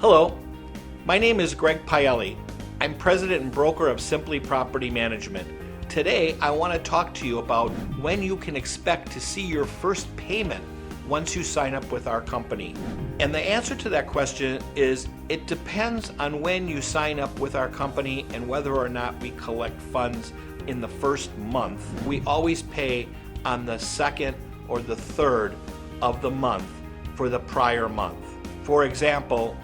Hello, my name is Greg Paielli. I'm president and broker of Simply Property Management. Today, I want to talk to you about when you can expect to see your first payment once you sign up with our company. And the answer to that question is it depends on when you sign up with our company and whether or not we collect funds in the first month. We always pay on the second or the third of the month for the prior month. For example,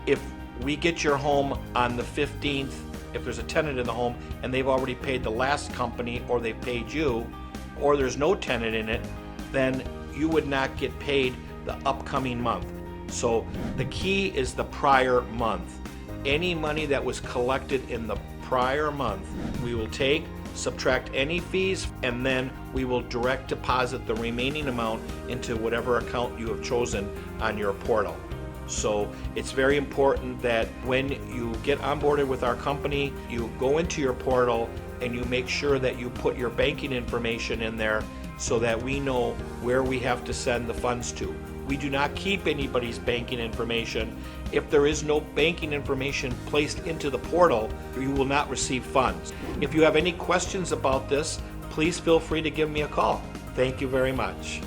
if we get your home on the 15th, if there's a tenant in the home and they've already paid the last company or they paid you, or there's no tenant in it, then you would not get paid the upcoming month. So the key is the prior month. Any money that was collected in the prior month, we will take, subtract any fees, and then we will direct deposit the remaining amount into whatever account you have chosen on your portal. So it's very important that when you get onboarded with our company, you go into your portal and you make sure that you put your banking information in there so that we know where we have to send the funds to. We do not keep anybody's banking information. If there is no banking information placed into the portal, you will not receive funds. If you have any questions about this, please feel free to give me a call. Thank you very much.